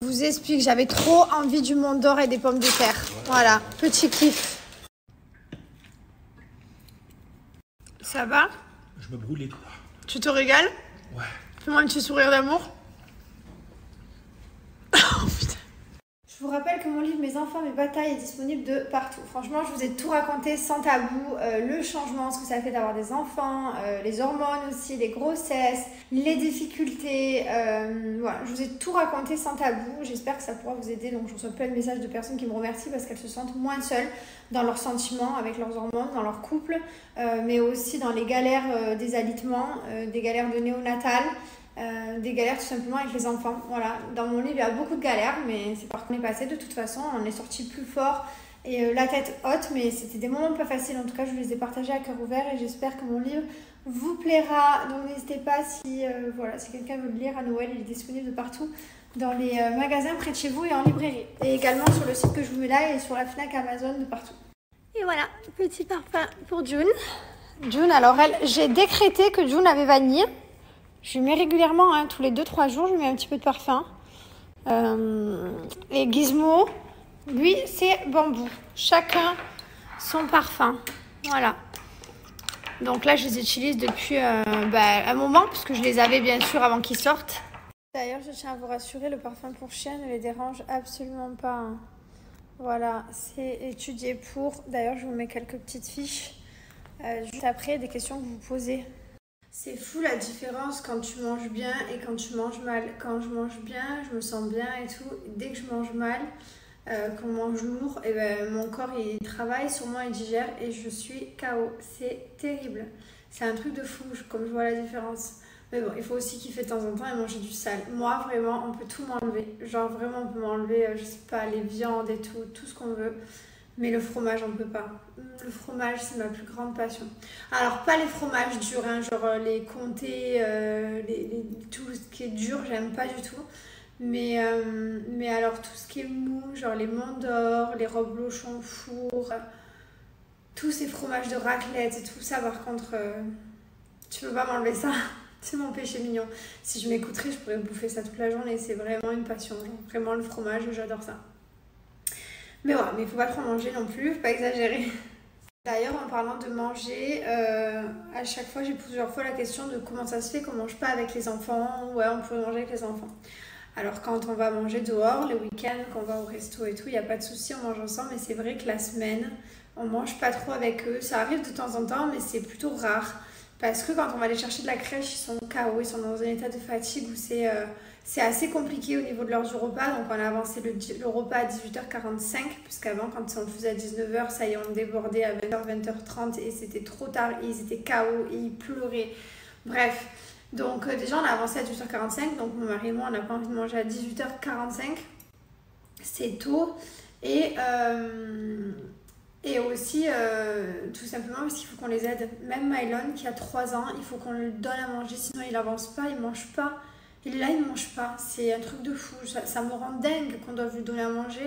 Je vous explique, j'avais trop envie du Mont d'Or et des pommes de terre. Voilà, petit kiff. Ça va? Je me brûle les doigts. Tu te régales? Ouais. Fais-moi un petit sourire d'amour. Oh putain. Je vous rappelle que mon livre Mes enfants, mes batailles est disponible de partout. Franchement, je vous ai tout raconté sans tabou. Le changement, ce que ça fait d'avoir des enfants, les hormones aussi, les grossesses, les difficultés. Voilà, je vous ai tout raconté sans tabou. J'espère que ça pourra vous aider. Donc, je reçois plein de messages de personnes qui me remercient parce qu'elles se sentent moins seules dans leurs sentiments, avec leurs hormones, dans leur couple, mais aussi dans les galères des alitements, des galères de néonatal. Des galères tout simplement avec les enfants. Voilà, dans mon livre il y a beaucoup de galères, mais c'est par quoi on est passé. De toute façon, on est sorti plus fort et la tête haute, mais c'était des moments pas faciles. En tout cas, je vous les ai partagés à cœur ouvert et j'espère que mon livre vous plaira. Donc n'hésitez pas si quelqu'un veut le lire à Noël, il est disponible de partout dans les magasins près de chez vous et en librairie. Et également sur le site que je vous mets là et sur la Fnac, Amazon, de partout. Et voilà, petit parfum pour June. June, alors j'ai décrété que June avait vanille. Je lui mets régulièrement, hein, tous les 2-3 jours, je lui mets un petit peu de parfum. Et Gizmo, lui, c'est bambou. Chacun son parfum. Voilà. Donc là, je les utilise depuis un moment, puisque je les avais bien sûr avant qu'ils sortent. D'ailleurs, je tiens à vous rassurer, le parfum pour chien ne les dérange absolument pas. Hein. Voilà, c'est étudié pour. D'ailleurs, je vous mets quelques petites fiches juste après, des questions que vous vous posez. C'est fou la différence quand tu manges bien et quand tu manges mal. Quand je mange bien, je me sens bien et tout. Dès que je mange mal, qu'on mange lourd, et mon corps il travaille sur moi, il digère et je suis KO. C'est terrible. C'est un truc de fou, comme je vois la différence. Mais bon, il faut aussi kiffer de temps en temps et manger du sale. Moi, vraiment, on peut tout m'enlever. Genre, vraiment, on peut m'enlever, je sais pas, les viandes et tout ce qu'on veut. Mais le fromage, on ne peut pas. Le fromage, c'est ma plus grande passion. Alors, pas les fromages durs, hein, genre les comtés, tout ce qui est dur, j'aime pas du tout. Mais alors, tout ce qui est mou, genre les Monts d'Or, les reblochons four, tous ces fromages de raclette et tout ça, par contre, tu peux pas m'enlever ça. C'est mon péché mignon. Si je m'écouterais, je pourrais bouffer ça toute la journée. C'est vraiment une passion. Genre, vraiment, le fromage, j'adore ça. Mais voilà, mais il ne faut pas trop manger non plus, faut pas exagérer. D'ailleurs, en parlant de manger, à chaque fois, j'ai plusieurs fois la question de comment ça se fait qu'on ne mange pas avec les enfants. Ouais, on peut manger avec les enfants. Alors, quand on va manger dehors, le week-end, quand on va au resto et tout, il n'y a pas de souci, on mange ensemble. Mais c'est vrai que la semaine, on ne mange pas trop avec eux. Ça arrive de temps en temps, mais c'est plutôt rare. Parce que quand on va les chercher de la crèche, ils sont KO, ils sont dans un état de fatigue où c'est assez compliqué au niveau de l'heure du repas. Donc on a avancé le repas à 18h45, puisqu'avant quand on le faisait à 19h, ça y est, on débordait à 20h, 20h30 et c'était trop tard et ils étaient KO et ils pleuraient. Bref, donc déjà on a avancé à 18h45, donc mon mari et moi on n'a pas envie de manger à 18h45. C'est tôt et aussi, tout simplement parce qu'il faut qu'on les aide. Même Mylon qui a 3 ans, il faut qu'on lui donne à manger, sinon il avance pas, il mange pas. Et là, il mange pas. C'est un truc de fou. Ça me rend dingue qu'on doive lui donner à manger.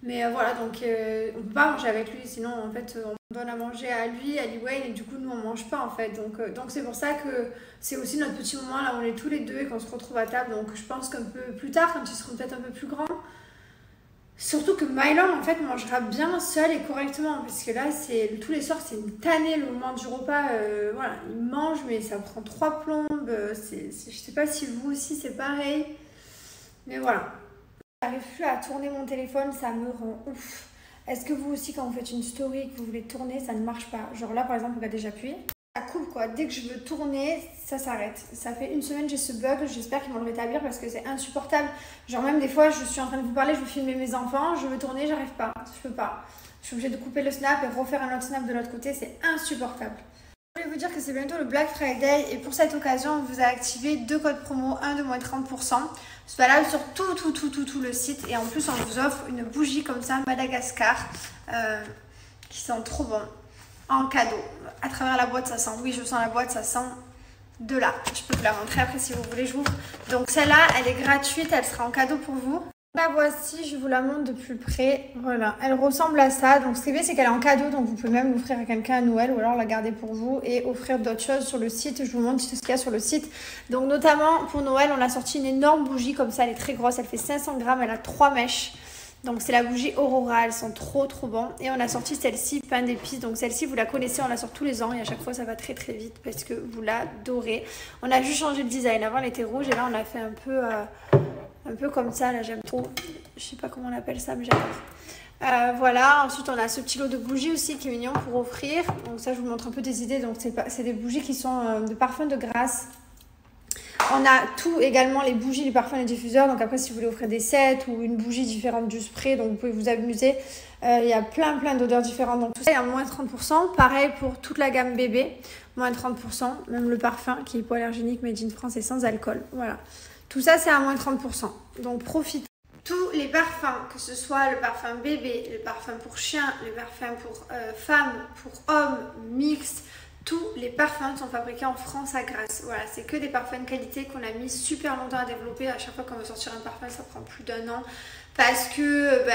Mais voilà, donc on peut pas manger avec lui, sinon en fait on donne à manger à lui, à Liwayne, et du coup nous on mange pas en fait. Donc c'est pour ça que c'est aussi notre petit moment là où on est tous les deux et qu'on se retrouve à table. Donc je pense qu'un peu plus tard, quand ils seront peut-être un peu plus grands, surtout que Mylon en fait mangera bien seul et correctement, parce que là tous les soirs c'est une tannée le moment du repas. Voilà, il mange mais ça prend 3 plombes. Je sais pas si vous aussi c'est pareil, mais voilà. J'arrive plus à tourner mon téléphone, ça me rend ouf. Est-ce que vous aussi quand vous faites une story et que vous voulez tourner, ça ne marche pas? Genre là par exemple, on va déjà appuyer. Ça coupe quoi, dès que je veux tourner, ça s'arrête. Ça fait une semaine j'ai ce bug, j'espère qu'ils vont le rétablir parce que c'est insupportable. Genre même des fois je suis en train de vous parler, je veux filmer mes enfants, je veux tourner, j'arrive pas, je peux pas. Je suis obligée de couper le snap et refaire un autre snap de l'autre côté, c'est insupportable. Je voulais vous dire que c'est bientôt le Black Friday et pour cette occasion on vous a activé 2 codes promo, un de moins 30%. C'est valable sur tout le site et en plus on vous offre une bougie comme ça Madagascar qui sent trop bon en cadeau. À travers la boîte ça sent, oui je sens la boîte, ça sent de là. Je peux vous la montrer après si vous voulez, je vous. Donc celle-là elle est gratuite, elle sera en cadeau pour vous. La voici, je vous la montre de plus près. Voilà, elle ressemble à ça. Donc ce qui est bien, c'est qu'elle est en cadeau, donc vous pouvez même l'offrir à quelqu'un à Noël ou alors la garder pour vous et offrir d'autres choses sur le site. Je vous montre ce qu'il y a sur le site. Donc notamment pour Noël, on a sorti une énorme bougie comme ça, elle est très grosse, elle fait 500 grammes, elle a 3 mèches. Donc c'est la bougie Aurora, elles sont trop bon. Et on a sorti celle-ci, pain d'épices. Donc celle-ci, vous la connaissez, on la sort tous les ans et à chaque fois ça va très vite parce que vous l'adorez. On a juste changé le design. Avant elle était rouge et là on a fait un peu comme ça, là j'aime trop. Je sais pas comment on appelle ça, mais j'adore. Voilà, ensuite on a ce petit lot de bougies aussi qui est mignon pour offrir. Donc ça je vous montre un peu des idées. Donc c'est des bougies qui sont de parfum de grâce. On a tout également, les bougies, les parfums, les diffuseurs. Donc après si vous voulez offrir des sets ou une bougie différente du spray, donc vous pouvez vous amuser. Il y a plein d'odeurs différentes. Donc tout ça il y a moins 30%. Pareil pour toute la gamme bébé, moins 30%. Même le parfum qui est hypoallergénique, made in France et sans alcool. Voilà. Tout ça, c'est à moins 30%. Donc, profitez. Tous les parfums, que ce soit le parfum bébé, le parfum pour chien, le parfum pour femmes, pour hommes, mixtes, tous les parfums sont fabriqués en France à Grasse. Voilà, c'est que des parfums de qualité qu'on a mis super longtemps à développer. À chaque fois qu'on veut sortir un parfum, ça prend plus d'1 an. Parce que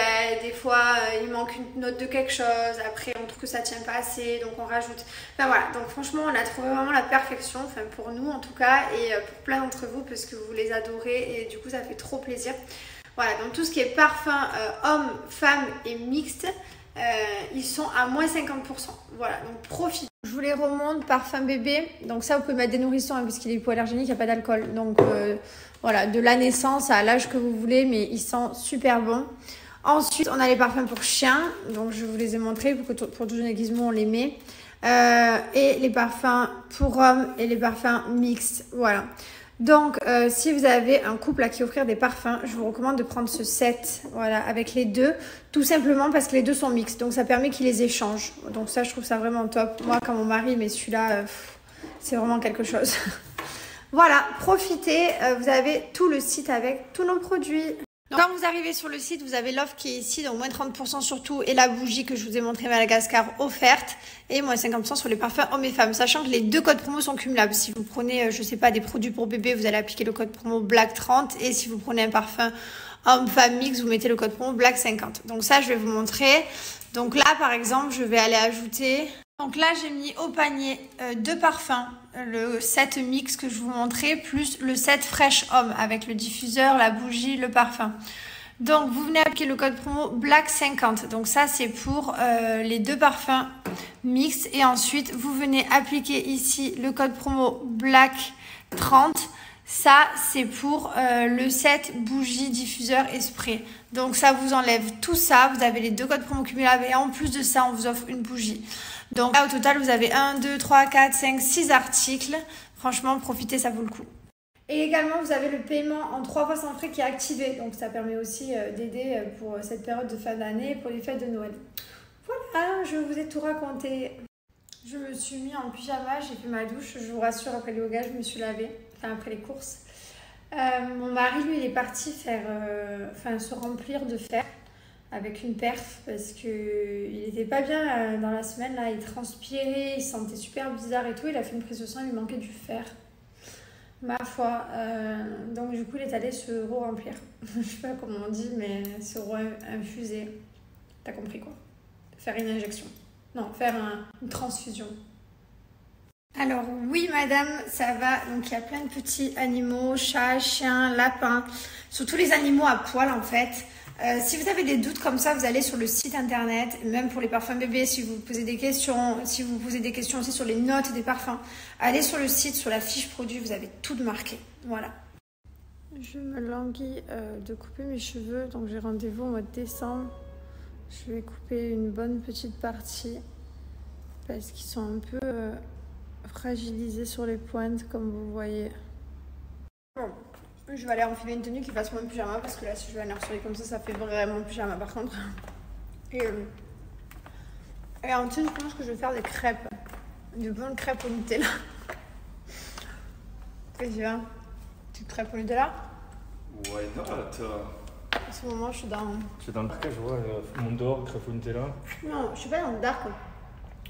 des fois, il manque une note de quelque chose. Après, on trouve que ça tient pas assez, donc on rajoute. Enfin voilà, donc franchement, on a trouvé vraiment la perfection. Enfin pour nous en tout cas, et pour plein d'entre vous, parce que vous les adorez. Et du coup, ça fait trop plaisir. Voilà, donc tout ce qui est parfum homme, femme et mixte, ils sont à moins 50%. Voilà, donc profitez. Je vous les remonte, parfum bébé. Donc ça, vous pouvez mettre des nourrissons hein, puisqu'il est hypoallergénique, il n'y a pas d'alcool. Donc voilà, de la naissance à l'âge que vous voulez, mais ils sont super bons. Ensuite, on a les parfums pour chiens. Donc je vous les ai montrés pour tout jeune Gizmo, on les met. Et les parfums pour hommes et les parfums mixtes. Voilà. Donc, si vous avez un couple à qui offrir des parfums, je vous recommande de prendre ce set, voilà, avec les deux, tout simplement parce que les deux sont mixtes, donc ça permet qu'ils les échangent. Donc ça, je trouve ça vraiment top. Moi, quand mon mari met celui-là, c'est vraiment quelque chose. Voilà, profitez, vous avez tout le site avec tous nos produits. Donc, quand vous arrivez sur le site, vous avez l'offre qui est ici, donc moins 30% sur tout, et la bougie que je vous ai montré Madagascar offerte, et moins 50% sur les parfums hommes et femmes, sachant que les deux codes promo sont cumulables. Si vous prenez, je sais pas, des produits pour bébé, vous allez appliquer le code promo BLACK30, et si vous prenez un parfum homme-femme mix, vous mettez le code promo BLACK50. Donc ça, je vais vous montrer. Donc là, par exemple, je vais aller ajouter... Donc là, j'ai mis au panier deux parfums, le set mix que je vous montrais, plus le set Fresh Homme avec le diffuseur, la bougie, le parfum. Donc, vous venez appliquer le code promo BLACK50. Donc ça, c'est pour les deux parfums mix. Et ensuite, vous venez appliquer ici le code promo BLACK30. Ça, c'est pour le set bougie, diffuseur et spray. Donc, ça vous enlève tout ça. Vous avez les deux codes promo cumulables et en plus de ça, on vous offre une bougie. Donc là, au total, vous avez 1, 2, 3, 4, 5, 6 articles. Franchement, profitez, ça vaut le coup. Et également, vous avez le paiement en 3 fois sans frais qui est activé. Donc, ça permet aussi d'aider pour cette période de fin d'année et pour les fêtes de Noël. Voilà, je vous ai tout raconté. Je me suis mis en pyjama, j'ai fait ma douche. Je vous rassure, après le yoga, je me suis lavée. Enfin, après les courses. Mon mari, lui, il est parti se remplir de fer avec une perf parce qu'il n'était pas bien dans la semaine. Là, il transpirait, il se sentait super bizarre et tout. Il a fait une prise de sang, il lui manquait du fer. Ma foi. Donc, du coup, il est allé se re-remplir. Je sais pas comment on dit, mais se re-infuser. T'as compris quoi? Faire une injection. Non, faire une transfusion. Alors oui madame, ça va. Donc il y a plein de petits animaux, chats, chiens, lapins, surtout les animaux à poil en fait. Si vous avez des doutes comme ça, vous allez sur le site internet, même pour les parfums bébés, si vous posez des questions, si vous posez des questions aussi sur les notes des parfums, allez sur le site, sur la fiche produit, vous avez tout de marqué. Voilà. Je me languis de couper mes cheveux, donc j'ai rendez-vous au mois de décembre. Je vais couper une bonne petite partie parce qu'ils sont un peu fragilisés sur les pointes, comme vous voyez. Bon. Je vais aller enfiler une tenue qui fasse moins pyjama parce que là si je vais aller harceler comme ça fait vraiment pyjama par contre. Et en dessous je pense que je vais faire des crêpes. De bonnes crêpes au Nutella. Qu'est-ce que tu veux? Petite crêpe au Nutella? Why not? En ce moment je suis dans... C'est dans le dark, je vois, Monde d'Or, crêpe au Nutella. Non, je suis pas dans le dark.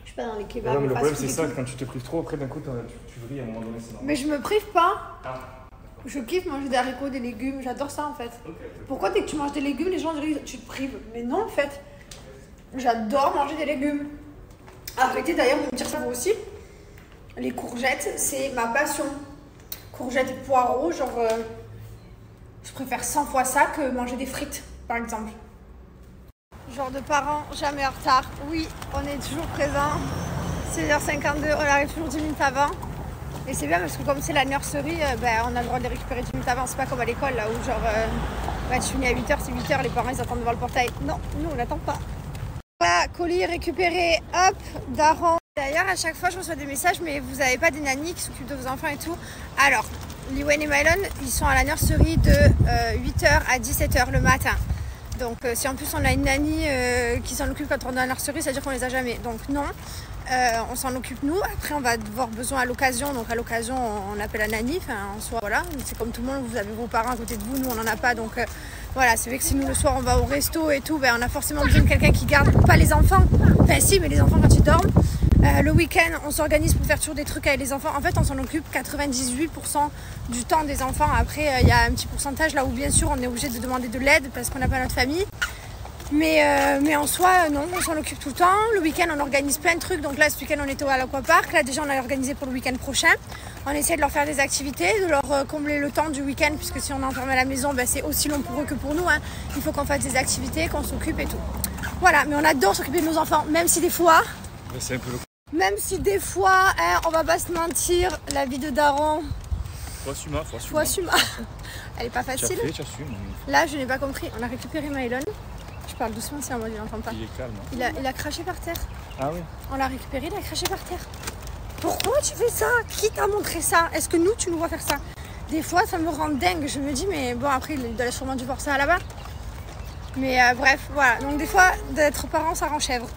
Je suis pas dans les kebabs. Non mais le problème c'est ça, quand tu te prives trop, après d'un coup tu vrilles à un moment donné. Mais je me prive pas. Ah. Je kiffe manger des haricots, des légumes, j'adore ça en fait. Okay. Pourquoi dès que tu manges des légumes, les gens disent tu te prives? Mais non en fait, j'adore manger des légumes. Arrêtez d'ailleurs de me dire ça vous aussi. Les courgettes, c'est ma passion. Courgettes et poireaux, genre je préfère 100 fois ça que manger des frites par exemple. Genre de parents jamais en retard. Oui, on est toujours présent. 6h52, on arrive toujours 10 minutes avant. Et c'est bien parce que comme c'est la nurserie, on a le droit de les récupérer 10 minutes avant. C'est pas comme à l'école là où genre tu finis à 8h, c'est 8h, les parents ils attendent devant le portail. Non, nous on n'attend pas. Voilà, colis récupéré, hop, daron. D'ailleurs à chaque fois je reçois des messages, mais vous n'avez pas des nannies qui s'occupent de vos enfants et tout. Alors, Liwen et Mylon, ils sont à la nurserie de 8h à 17h le matin. Donc si en plus on a une nanny qui s'en occupe quand on est dans la nurserie, ça veut dire qu'on les a jamais. Donc non. On s'en occupe nous, après on va avoir besoin à l'occasion, donc à l'occasion on appelle la nanny, enfin en soi voilà, c'est comme tout le monde, vous avez vos parents à côté de vous, nous on n'en a pas, donc voilà, c'est vrai que si nous le soir on va au resto et tout, on a forcément besoin de quelqu'un qui garde, pas les enfants, enfin si, mais les enfants quand ils dorment, le week-end on s'organise pour faire toujours des trucs avec les enfants, en fait on s'en occupe 98% du temps des enfants, après il y a un petit pourcentage là où bien sûr on est obligé de demander de l'aide parce qu'on n'a pas notre famille. Mais en soi, non, on s'en occupe tout le temps. Le week-end, on organise plein de trucs. Donc là, ce week-end, on était à l'aquapark. Là, déjà, on a organisé pour le week-end prochain. On essaie de leur faire des activités, de leur combler le temps du week-end, puisque si on est enfermé à la maison, c'est aussi long pour eux que pour nous. Hein. Il faut qu'on fasse des activités, qu'on s'occupe et tout. Voilà, mais on adore s'occuper de nos enfants, même si des fois... C'est un peu le... Même si des fois, on va pas se mentir, la vie de daron... Faut assumer. Elle est pas facile. Tu assumes. Là, je n'ai pas compris. On a récupéré Mylon. Je parle doucement si en mode il n'entend pas. Il est calme. Il a craché par terre. Ah oui. On l'a récupéré, il a craché par terre. Pourquoi tu fais ça? Qui t'a montré ça? Est-ce que nous, tu nous vois faire ça? Des fois, ça me rend dingue. Je me dis, mais bon, après, il doit sûrement dû voir ça là-bas. Mais bref, voilà. Donc des fois, d'être parent, ça rend chèvre.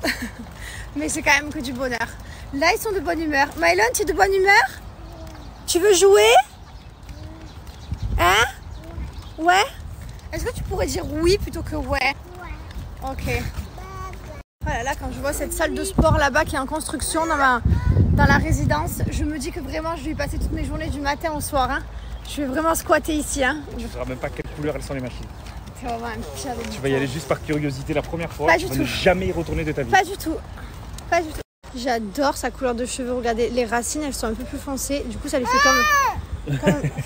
Mais c'est quand même que du bonheur. Là, ils sont de bonne humeur. Mylon, tu es de bonne humeur? Tu veux jouer? Hein? Ouais? Est-ce que tu pourrais dire oui plutôt que ouais? Ok. Voilà, là, quand je vois cette salle de sport là-bas qui est en construction dans la résidence, je me dis que vraiment, je vais y passer toutes mes journées du matin au soir. Hein. Je vais vraiment squatter ici. Hein. Tu ne sauras même pas quelle couleur elles sont les machines. C'est vraiment un pied avec tu vas y aller juste par curiosité la première fois. Pas tu du vas tout. ne jamais y retourner de ta vie. Pas du tout. Pas du tout. J'adore sa couleur de cheveux. Regardez, les racines, elles sont un peu plus foncées. Du coup, ça lui fait comme...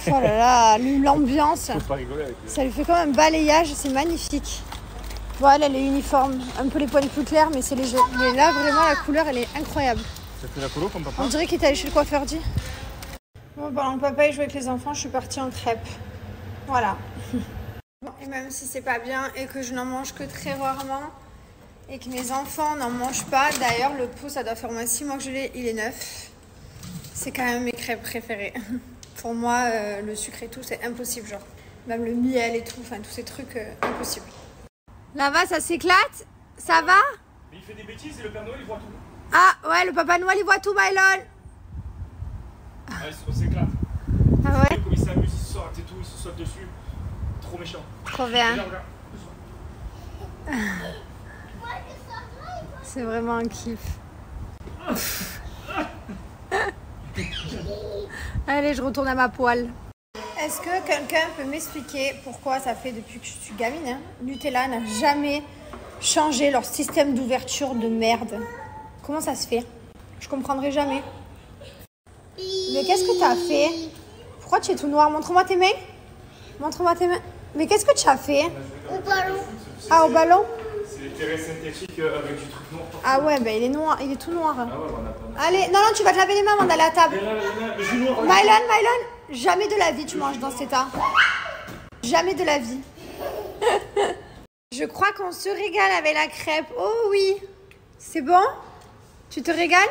Oh là là, l'ambiance. Faut pas rigoler avec lui. Ça lui fait comme un balayage. C'est magnifique. Voilà, elle est uniforme, un peu les points plus clairs, mais c'est léger. Mais là, vraiment, la couleur, elle est incroyable. Ça fait la colo comme papa? On dirait qu'il est allé chez le coiffeur, dit. Bon, pendant que papa il jouait avec les enfants, je suis partie en crêpes. Voilà. Bon, et même si c'est pas bien et que je n'en mange que très rarement et que mes enfants n'en mangent pas, d'ailleurs, le pot, ça doit faire au moins 6 mois que je l'ai, il est neuf. C'est quand même mes crêpes préférées. Pour moi, le sucre et tout, c'est impossible, genre. Même le miel et tout, enfin, tous ces trucs, impossible. Là-bas, ça s'éclate? Ça va? Mais il fait des bêtises et le Père Noël, il voit tout. Ah, ouais, le Papa Noël, il voit tout, Mylon. On s'éclate. Ah ouais? Comme il s'amuse, il se saute et tout, il se saute dessus. Trop méchant. Trop bien. Regarde. C'est vraiment un kiff. Allez, je retourne à ma poêle. Est-ce que quelqu'un peut m'expliquer pourquoi ça fait depuis que je suis gamine, hein, Nutella n'a jamais changé leur système d'ouverture de merde? Comment ça se fait? Je comprendrai jamais. Mais qu'est-ce que tu as fait? Pourquoi tu es tout noir? Montre-moi tes mains. Montre-moi tes mains. Mais qu'est-ce que tu as fait? Au ballon. Ah, au ballon? C'est des terrains synthétiques avec du truc noir. Ah ouais, ben il est noir, il est tout noir. Ah ouais, on a pas. Allez, non, tu vas te laver les mains avant d'aller à la table. Mais je suis noir. Mylon, jamais de la vie tu manges dans cet état. Jamais de la vie. Je crois qu'on se régale avec la crêpe. Oh oui. C'est bon? Tu te régales?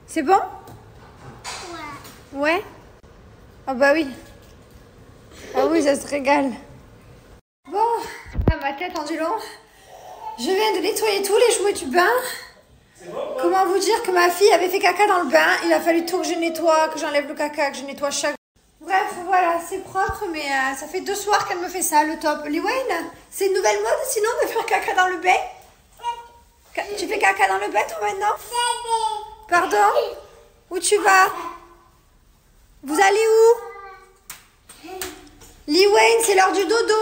C'est bon? Ouais. Ah bah oui. Ah oui, ça se régale. Bon, à ma tête en long. Je viens de nettoyer tous les jouets du bain. Comment vous dire que ma fille avait fait caca dans le bain? Il a fallu tout que je nettoie, que j'enlève le caca, que je nettoie chaque... Bref, voilà, c'est propre, mais ça fait 2 soirs qu'elle me fait ça, le top. Liwen, c'est une nouvelle mode sinon de faire caca dans le bain? Tu fais caca dans le bain toi maintenant? Pardon? Où tu vas? Vous allez où? Lee Wayne, c'est l'heure du dodo.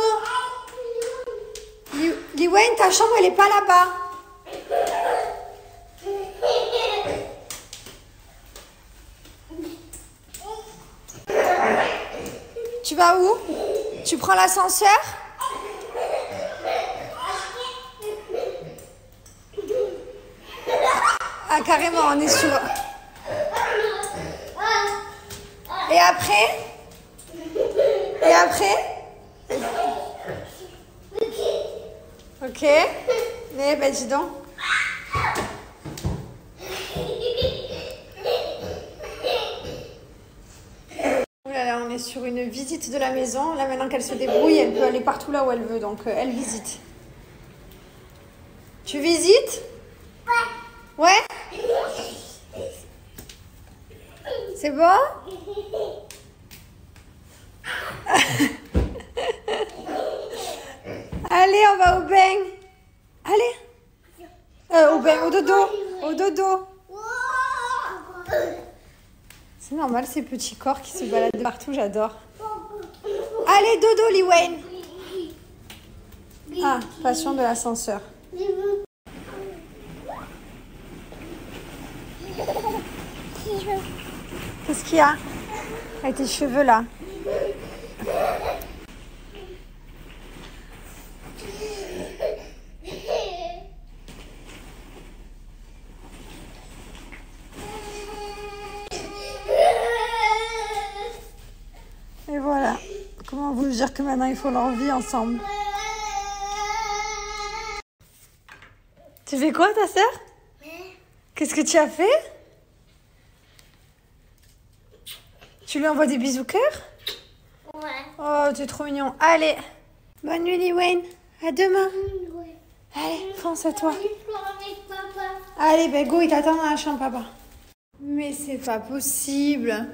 Lee Wayne, ta chambre, elle est pas là-bas. Tu vas où? Tu prends l'ascenseur? Ah, carrément, on est sur... Et après? Et après? Ok. Mais ben dis donc. Oh là là, on est sur une visite de la maison. Là maintenant qu'elle se débrouille, elle peut aller partout là où elle veut. Donc elle visite. Tu visites? Ouais. C'est bon? Allez, on va au bain. Allez. Au bain, au dodo. Au dodo. C'est normal ces petits corps qui se baladent partout, j'adore. Allez, dodo, Lee Wayne. Ah, passion de l'ascenseur. Qu'est-ce qu'il y a avec tes cheveux là? Et voilà. Comment vous dire que maintenant ils font leur vie ensemble? Tu fais quoi, ta sœur? Qu'est-ce que tu as fait? Tu lui envoies des bisous cœur? Ouais. Oh, t'es trop mignon. Allez. Bonne nuit, Lee Wayne. À demain. Ouais. Allez, fonce à toi. Avec papa. Allez, ben go, il t'attend dans la chambre, papa. Mais c'est pas possible.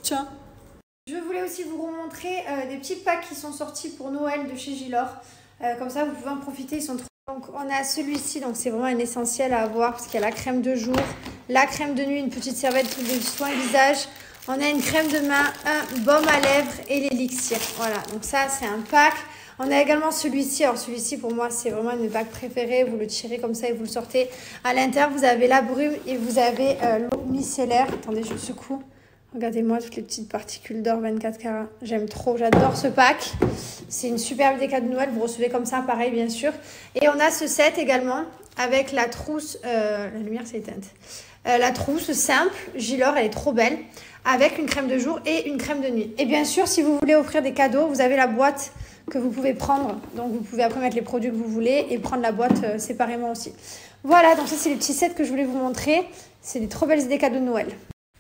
Tiens. Je voulais aussi vous remontrer des petits packs qui sont sortis pour Noël de chez Gilor. Comme ça, vous pouvez en profiter, ils sont trop... Donc, on a celui-ci, donc c'est vraiment un essentiel à avoir parce qu'il y a la crème de jour, la crème de nuit, une petite serviette de soin visage. On a une crème de main, un baume à lèvres et l'élixir. Voilà, donc ça, c'est un pack. On a également celui-ci. Alors, celui-ci, pour moi, c'est vraiment une bague préférée. Vous le tirez comme ça et vous le sortez. À l'intérieur, vous avez la brume et vous avez l'eau micellaire. Attendez, je secoue. Regardez-moi toutes les petites particules d'or 24 carats. J'aime trop, j'adore ce pack. C'est une superbe déca de Noël. Vous recevez comme ça, pareil, bien sûr. Et on a ce set également avec la trousse... la lumière s'est éteinte. La trousse simple, Gilor, elle est trop belle. Avec une crème de jour et une crème de nuit. Et bien sûr, si vous voulez offrir des cadeaux, vous avez la boîte que vous pouvez prendre. Donc, vous pouvez après mettre les produits que vous voulez et prendre la boîte séparément aussi. Voilà, donc ça, c'est les petits sets que je voulais vous montrer. C'est des trop belles idées cadeaux de Noël.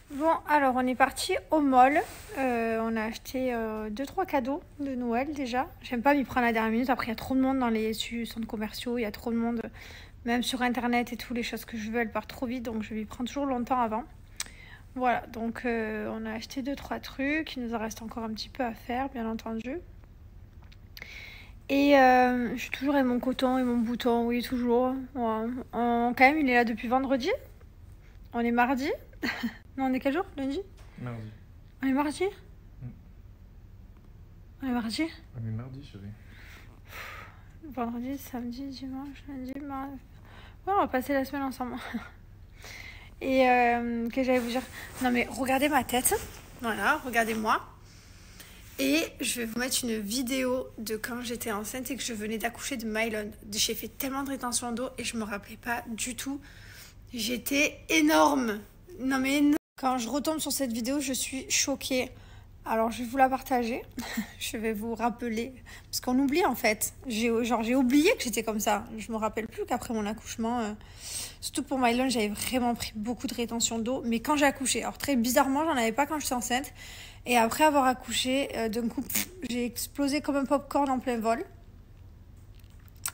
Bon, alors, on est parti au mall. On a acheté 2-3 cadeaux de Noël déjà. J'aime pas m'y prendre à la dernière minute. Après, il y a trop de monde dans les centres commerciaux. Il y a trop de monde, même sur Internet et tout. Les choses que je veux, elles partent trop vite. Donc, je vais y prendre toujours longtemps avant. Voilà, donc on a acheté 2-3 trucs. Il nous en reste encore un petit peu à faire, bien entendu. Et je suis toujours avec mon coton et mon bouton, oui, toujours. Ouais. Quand même, il est là depuis vendredi. On est mardi. Non, on est quel jour? Lundi? Mardi. On est mardi? On est mardi? On est mardi, chérie. Vendredi, samedi, dimanche, lundi, mardi. Ouais, on va passer la semaine ensemble. Et que j'allais vous dire... Non mais regardez ma tête. Voilà, regardez-moi. Et je vais vous mettre une vidéo de quand j'étais enceinte et que je venais d'accoucher de Mylon. J'ai fait tellement de rétention d'eau et je me rappelais pas du tout. J'étais énorme. Non mais énorme. Quand je retombe sur cette vidéo, je suis choquée. Alors je vais vous la partager. Je vais vous rappeler. Parce qu'on oublie en fait. J'ai oublié que j'étais comme ça. Je me rappelle plus qu'après mon accouchement... Surtout pour Mylon, j'avais vraiment pris beaucoup de rétention d'eau. Mais quand j'ai accouché, alors très bizarrement, j'en avais pas quand j'étais enceinte. Et après avoir accouché, d'un coup, j'ai explosé comme un popcorn en plein vol.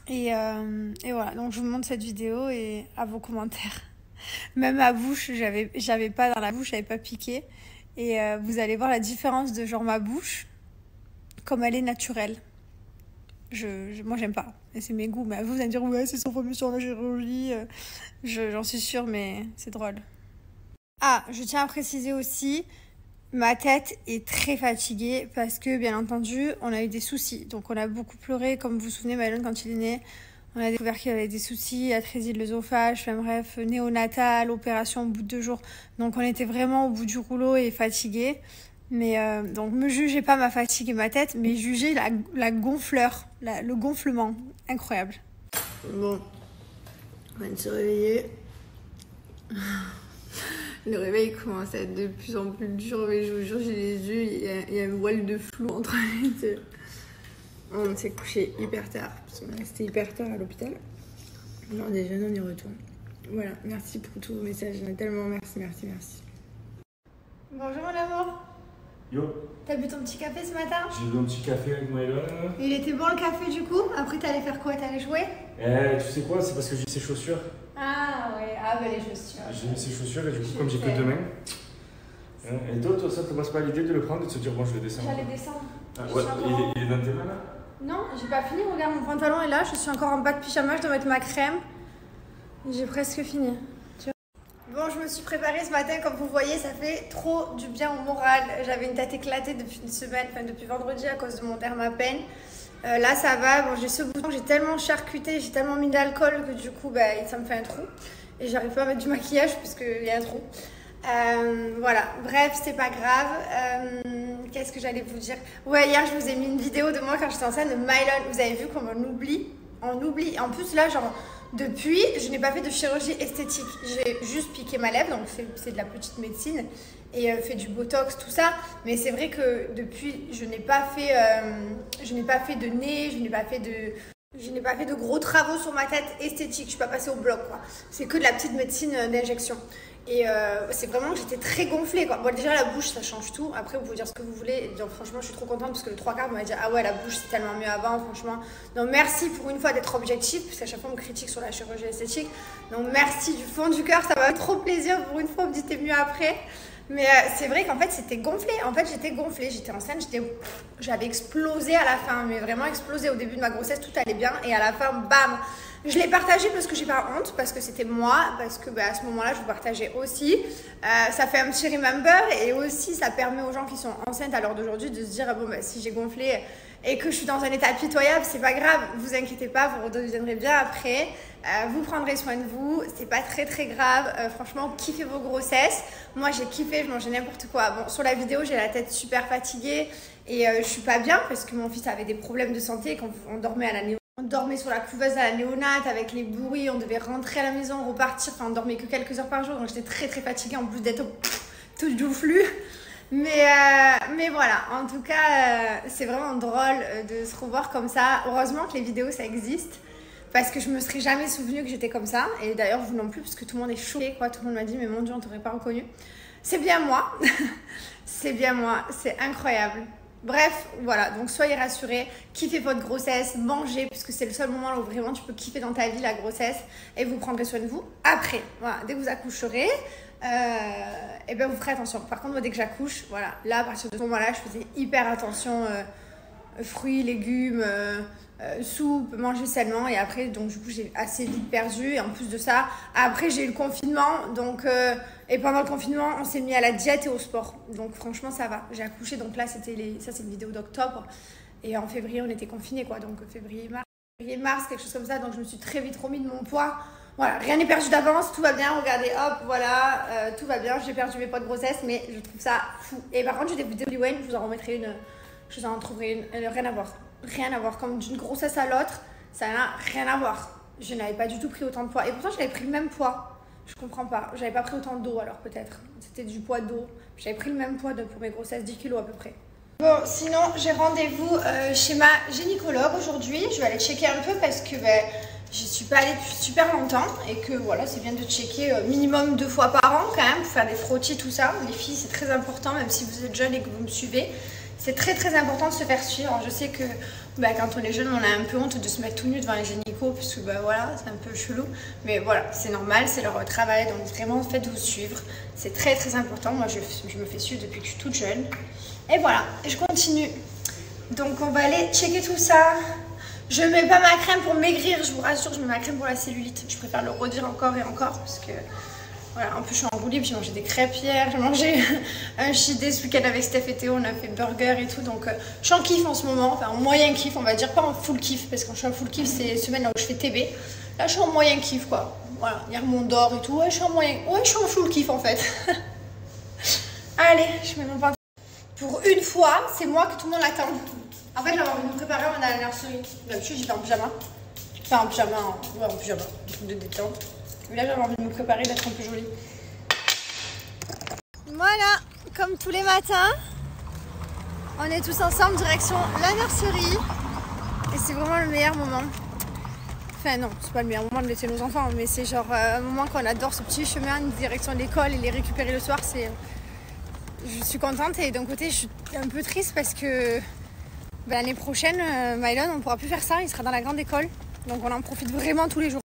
Et voilà, donc je vous montre cette vidéo et à vos commentaires. Même ma bouche, j'avais pas dans la bouche, j'avais pas piqué. Et vous allez voir la différence de genre ma bouche, comme elle est naturelle. Moi, j'aime pas. Et c'est mes goûts. Mais vous allez me dire, ouais, c'est sans fameux sur la chirurgie. J'en suis sûre, mais c'est drôle. Ah, je tiens à préciser aussi, ma tête est très fatiguée parce que, bien entendu, on a eu des soucis. Donc, on a beaucoup pleuré, comme vous vous souvenez, Maëlon, quand il est né. On a découvert qu'il avait des soucis, atrésie de l'œsophage, enfin bref, néonatal, opération au bout de 2 jours. Donc, on était vraiment au bout du rouleau et fatigués. Mais donc, me jugez pas ma fatigue et ma tête, mais jugez la gonfleur, le gonflement. Incroyable. Bon, on vient de se réveiller. Le réveil commence à être de plus en plus dur, mais je vous jure, j'ai les yeux, il y a un voile de flou entre les deux. On s'est couché hyper tard, parce qu'on est resté hyper tard à l'hôpital. Non, déjà, on y retourne. Voilà, merci pour tous vos messages, j'en ai tellement, merci. Bonjour mon amour. Yo. T'as bu ton petit café ce matin? J'ai bu un petit café avec Maëlon. Il était bon le café du coup? Après t'allais faire quoi? T'allais jouer? Tu sais quoi? C'est parce que j'ai mis ses chaussures. Ah ouais, ah bah les chaussures. J'ai mis ses chaussures et du coup comme j'ai que 2 mains. Et toi ça te passe pas l'idée de le prendre et de se dire bon je vais descendre? J'allais descendre. Ah, ouais, il est dans tes mains là? Non, j'ai pas fini, regarde mon pantalon est là, je suis encore en bas de pyjama, je dois mettre ma crème. J'ai presque fini. Bon, je me suis préparée ce matin, comme vous voyez, ça fait trop du bien au moral. J'avais une tête éclatée depuis une semaine, enfin depuis vendredi à cause de mon dermapen. Là, ça va. Bon, j'ai ce bouton, j'ai tellement charcuté, j'ai tellement mis d'alcool que du coup, bah, ça me fait un trou. Et j'arrive pas à mettre du maquillage puisqu'il y a un trou. Voilà, bref, c'est pas grave. Qu'est-ce que j'allais vous dire? Ouais, hier, je vous ai mis une vidéo de moi quand j'étais enceinte de Maëlon. Vous avez vu comme on oublie? En plus, là, genre... Depuis, je n'ai pas fait de chirurgie esthétique. J'ai juste piqué ma lèvre, donc c'est de la petite médecine et fait du botox, tout ça. Mais c'est vrai que depuis, je n'ai pas fait de nez, je n'ai pas fait de gros travaux sur ma tête esthétique. Je suis pas passée au bloc, quoi. C'est que de la petite médecine d'injection. Et c'est vraiment que j'étais très gonflée, quoi. Bon, déjà la bouche ça change tout. Après vous pouvez dire ce que vous voulez. Donc, franchement je suis trop contente parce que le 3/4 m'a dit ah ouais la bouche c'est tellement mieux avant, franchement. Donc merci pour une fois d'être objectif parce qu'à chaque fois on me critique sur la chirurgie esthétique. Donc merci du fond du cœur, ça m'a fait trop plaisir. Pour une fois on me dit t'es mieux après. Mais c'est vrai qu'en fait c'était gonflé. En fait j'étais gonflée, j'étais enceinte, j'avais explosé à la fin, mais vraiment explosé. Au début de ma grossesse tout allait bien et à la fin bam. Je l'ai partagé parce que j'ai pas honte, parce que c'était moi, parce que bah, à ce moment-là, je vous partageais aussi. Ça fait un petit remember et aussi ça permet aux gens qui sont enceintes à l'heure d'aujourd'hui de se dire bon bah, si j'ai gonflé et que je suis dans un état pitoyable, c'est pas grave, vous inquiétez pas, vous redeviendrez bien après. Vous prendrez soin de vous, c'est pas très grave. Franchement, kiffez vos grossesses. Moi, j'ai kiffé, je mangeais n'importe quoi. Bon, sur la vidéo, j'ai la tête super fatiguée et je suis pas bien parce que mon fils avait des problèmes de santé et quand on dormait à la néo. On dormait sur la couveuse à la néonate avec les bruits, on devait rentrer à la maison, repartir, enfin on dormait que quelques heures par jour, donc j'étais très fatiguée en plus d'être toute joufflue. Mais voilà, en tout cas, c'est vraiment drôle de se revoir comme ça. Heureusement que les vidéos ça existe, parce que je me serais jamais souvenue que j'étais comme ça. Et d'ailleurs vous non plus, parce que tout le monde est choqué, quoi. Tout le monde m'a dit mais mon Dieu on t'aurait pas reconnu. C'est bien moi, c'est bien moi, c'est incroyable. Bref, voilà, donc soyez rassurés, kiffez votre grossesse, mangez, puisque c'est le seul moment où vraiment tu peux kiffer dans ta vie la grossesse et vous prendrez soin de vous. Après, voilà, dès que vous accoucherez, et ben vous ferez attention. Par contre, moi, dès que j'accouche, voilà, là, à partir de ce moment-là, je faisais hyper attention, fruits, légumes, soupe, manger sainement. Et après, donc du coup, j'ai assez vite perdu. Et en plus de ça, après, j'ai eu le confinement, donc... Et pendant le confinement, on s'est mis à la diète et au sport. Donc franchement, ça va. J'ai accouché, donc là, ça c'est une vidéo d'octobre. Et en février, on était confinés, quoi. Donc février, mars, quelque chose comme ça. Donc je me suis très vite remis de mon poids. Voilà, rien n'est perdu d'avance, tout va bien. Regardez, hop, voilà, tout va bien. J'ai perdu mes poids de grossesse, mais je trouve ça fou. Et par contre, j'ai des vidéos de Wayne, je vous en remettrai une. Je vous en trouverai une. Rien à voir. Rien à voir. Comme d'une grossesse à l'autre, ça n'a rien à voir. Je n'avais pas du tout pris autant de poids. Et pourtant, j'avais pris le même poids. Je comprends pas. J'avais pas pris autant d'eau alors peut-être. C'était du poids d'eau. J'avais pris le même poids pour mes grossesses, 10 kilos à peu près. Bon, sinon j'ai rendez-vous chez ma gynécologue aujourd'hui. Je vais aller checker un peu parce que j'y suis pas allée depuis super longtemps. Et que voilà, c'est bien de checker minimum 2 fois par an quand même. Pour faire des frottis, tout ça. Les filles, c'est très important, même si vous êtes jeunes et que vous me suivez. C'est très important de se faire suivre. Alors, je sais que quand on est jeune, on a un peu honte de se mettre tout nu devant les gynécos parce que voilà, c'est un peu chelou. Mais voilà, c'est normal, c'est leur travail. Donc vraiment, faites-vous suivre. C'est très important. Moi, je me fais suivre depuis que je suis toute jeune. Et voilà, je continue. Donc on va aller checker tout ça. Je mets pas ma crème pour maigrir, je vous rassure, je mets ma crème pour la cellulite. Je préfère le redire encore et encore parce que Voilà, en plus je suis en roue libre, j'ai mangé des crêpes hier, j'ai mangé un cheat day ce week-end avec Steph et Théo, on a fait burger et tout, donc je suis en kiff en ce moment, enfin en moyen kiff, on va dire, pas en full kiff, parce que quand je suis en full kiff, c'est les semaines là où je fais TB. Là je suis en moyen kiff quoi, voilà, hier mon dort et tout, ouais je suis en moyen, ouais je suis en full kiff en fait. Allez, je mets mon pantalon. Pour une fois, c'est moi que tout le monde attend. En fait j'avais envie de me préparer avant d'aller à la nurserie, d'habitude j'étais en pyjama. Enfin en pyjama, ouais en pyjama, un truc de détente. Mais là j'avais envie de me préparer, d'être un peu jolie. Voilà, comme tous les matins, on est tous ensemble direction la nurserie. Et c'est vraiment le meilleur moment. Enfin non, c'est pas le meilleur moment de laisser nos enfants, mais c'est genre un moment qu'on adore, ce petit chemin en direction de l'école et les récupérer le soir. Je suis contente et d'un côté je suis un peu triste parce que l'année prochaine, Mylon, on pourra plus faire ça, il sera dans la grande école. Donc on en profite vraiment tous les jours.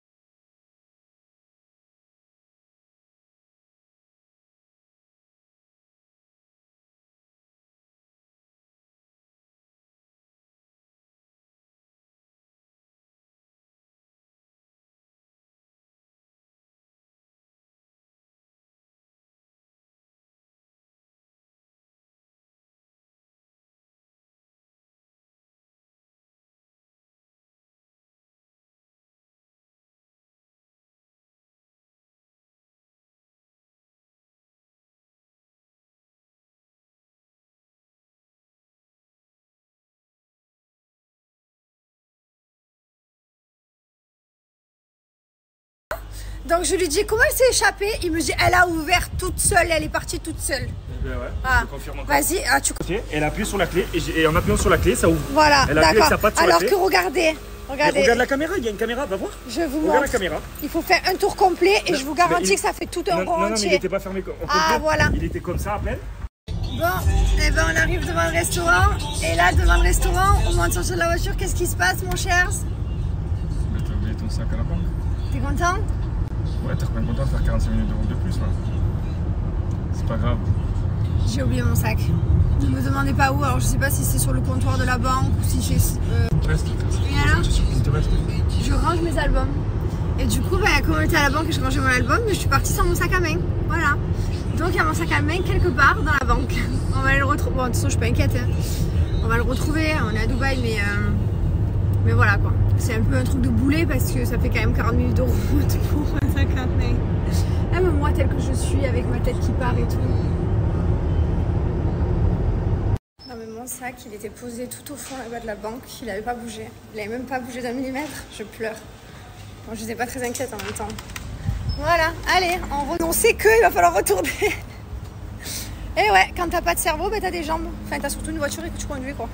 Donc je lui dis comment elle s'est échappée, il me dit elle a ouvert toute seule, elle est partie toute seule. Ben ouais, Ah. je confirme encore. Vas-y, tu... Elle appuie sur la clé et en appuyant sur la clé, ça ouvre. Voilà, Elle appuie avec sa d'accord. patte sur la Alors clé. que regardez, Mais regarde la caméra, il y a une caméra, va voir. je vous Regarde la montre. caméra. Il faut faire un tour complet et Non, je vous mais garantis il- que ça fait tout un Non, rond non, mais il entier. n'était pas fermé au complet. Ah, voilà. Il était comme ça à peine. Bon, et ben on arrive devant le restaurant. Et là, devant le restaurant, au moment de sortir de la voiture, qu'est-ce qui se passe, mon cher? Mais t'as oublié ton sac à la banque. T'es content? Ouais, t'es pas content de faire 45 minutes de route de plus là. C'est pas grave. J'ai oublié mon sac. Ne me demandez pas où, alors je sais pas si c'est sur le comptoir de la banque ou si c'est... Reste. Et là, Il te reste. je range mes albums. Et du coup, comme on était à la banque et je rangeais mon album, je suis partie sans mon sac à main. Voilà. Donc il y a mon sac à main quelque part dans la banque. On va aller le retrouver. Bon, de toute façon, je suis pas inquiète. Hein. On va le retrouver. On est à Dubaï, mais voilà quoi. C'est un peu un truc de boulet parce que ça fait quand même 40 minutes de route pour un sac à main. Même moi, telle que je suis, avec ma tête qui part et tout. Non, mais mon sac, il était posé tout au fond là-bas de la banque. Il n'avait pas bougé. Il n'avait même pas bougé d'un millimètre. Je pleure. Bon, je n'étais pas très inquiète en même temps. Voilà, allez, on sait qu'il va falloir retourner. Et ouais, quand t'as pas de cerveau, ben t'as des jambes. Enfin, t'as surtout une voiture et que tu conduis quoi.